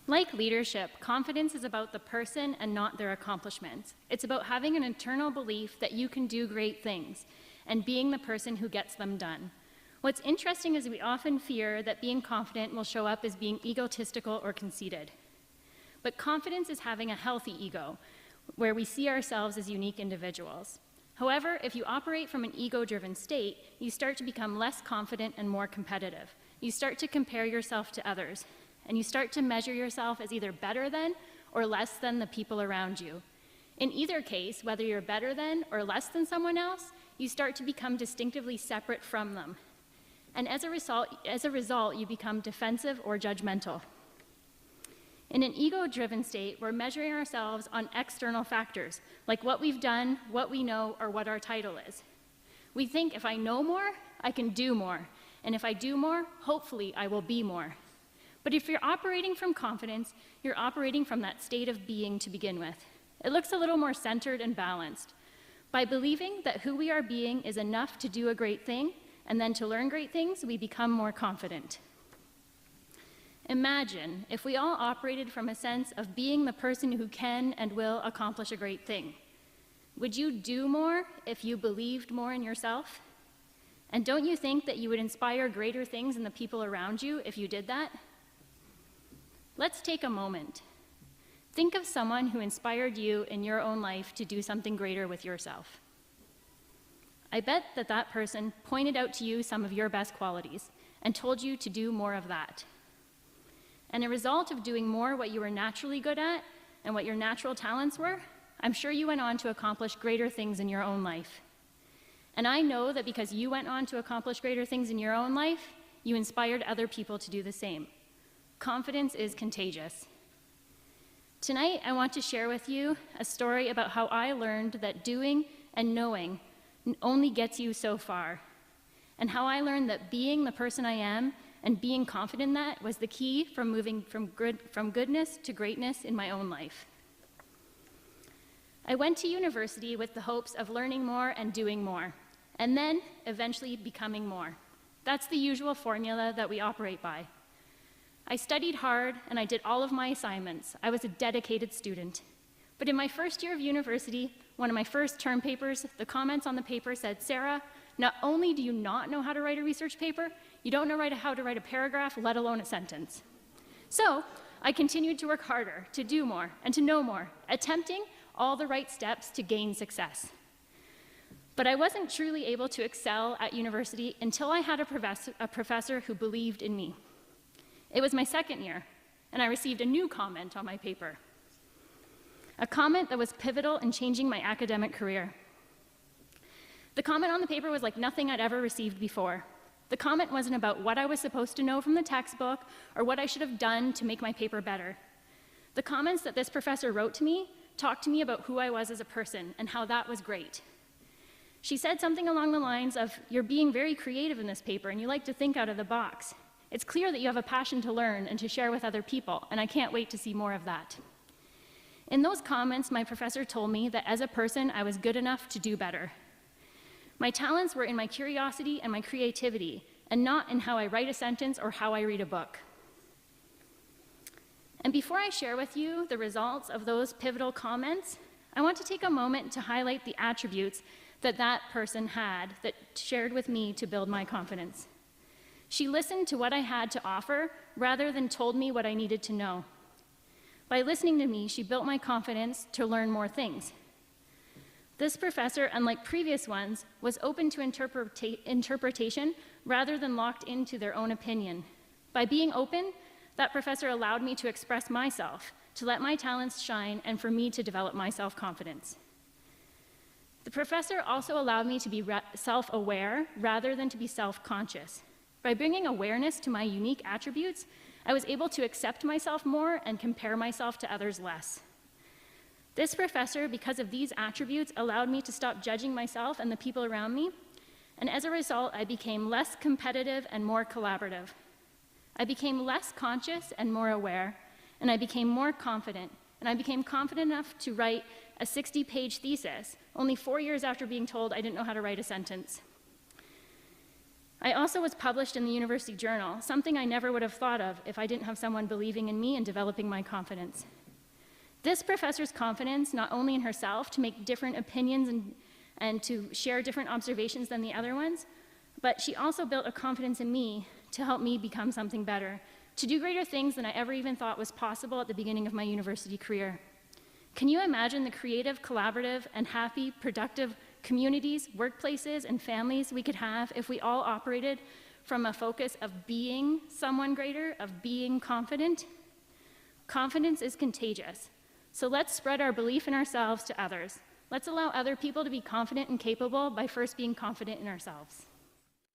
Like leadership, confidence is about the person and not their accomplishments. It's about having an internal belief that you can do great things and being the person who gets them done. What's interesting is we often fear that being confident will show up as being egotistical or conceited. But confidence is having a healthy ego, where we see ourselves as unique individuals. However, if you operate from an ego-driven state, you start to become less confident and more competitive. You start to compare yourself to others, and you start to measure yourself as either better than or less than the people around you. In either case, whether you're better than or less than someone else, you start to become distinctively separate from them. And as a result, you become defensive or judgmental. In an ego-driven state, we're measuring ourselves on external factors, like what we've done, what we know, or what our title is. We think if I know more, I can do more. And if I do more, hopefully I will be more. But if you're operating from confidence, you're operating from that state of being to begin with. It looks a little more centered and balanced. By believing that who we are being is enough to do a great thing, and then to learn great things, we become more confident. Imagine if we all operated from a sense of being the person who can and will accomplish a great thing. Would you do more if you believed more in yourself? And don't you think that you would inspire greater things in the people around you if you did that? Let's take a moment. Think of someone who inspired you in your own life to do something greater with yourself. I bet that that person pointed out to you some of your best qualities and told you to do more of that. And a result of doing more what you were naturally good at and what your natural talents were, I'm sure you went on to accomplish greater things in your own life. And I know that because you went on to accomplish greater things in your own life, you inspired other people to do the same. Confidence is contagious. Tonight, I want to share with you a story about how I learned that doing and knowing only gets you so far, and how I learned that being the person I am and being confident in that was the key from moving from goodness to greatness in my own life. I went to university with the hopes of learning more and doing more, and then eventually becoming more. That's the usual formula that we operate by. I studied hard and I did all of my assignments. I was a dedicated student. But in my first year of university, one of my first term papers, the comments on the paper said, "Sarah, not only do you not know how to write a research paper, you don't know how to write a paragraph, let alone a sentence." So I continued to work harder, to do more, and to know more, attempting all the right steps to gain success. But I wasn't truly able to excel at university until I had a professor who believed in me. It was my second year, and I received a new comment on my paper. A comment that was pivotal in changing my academic career. The comment on the paper was like nothing I'd ever received before. The comment wasn't about what I was supposed to know from the textbook or what I should have done to make my paper better. The comments that this professor wrote to me talked to me about who I was as a person and how that was great. She said something along the lines of, "You're being very creative in this paper and you like to think out of the box. It's clear that you have a passion to learn and to share with other people, and I can't wait to see more of that." In those comments, my professor told me that as a person, I was good enough to do better. My talents were in my curiosity and my creativity, and not in how I write a sentence or how I read a book. And before I share with you the results of those pivotal comments, I want to take a moment to highlight the attributes that that person had that shared with me to build my confidence. She listened to what I had to offer rather than told me what I needed to know. By listening to me, she built my confidence to learn more things. This professor, unlike previous ones, was open to interpretation rather than locked into their own opinion. By being open, that professor allowed me to express myself, to let my talents shine, and for me to develop my self-confidence. The professor also allowed me to be self-aware rather than to be self-conscious. By bringing awareness to my unique attributes, I was able to accept myself more and compare myself to others less. This professor, because of these attributes, allowed me to stop judging myself and the people around me, and as a result, I became less competitive and more collaborative. I became less conscious and more aware, and I became more confident, and I became confident enough to write a 60-page thesis, only 4 years after being told I didn't know how to write a sentence. I also was published in the university journal, something I never would have thought of if I didn't have someone believing in me and developing my confidence. This professor's confidence, not only in herself to make different opinions and to share different observations than the other ones, but she also built a confidence in me to help me become something better, to do greater things than I ever even thought was possible at the beginning of my university career. Can you imagine the creative, collaborative, and happy, productive communities, workplaces, and families we could have if we all operated from a focus of being someone greater, of being confident? Confidence is contagious. So let's spread our belief in ourselves to others. Let's allow other people to be confident and capable by first being confident in ourselves.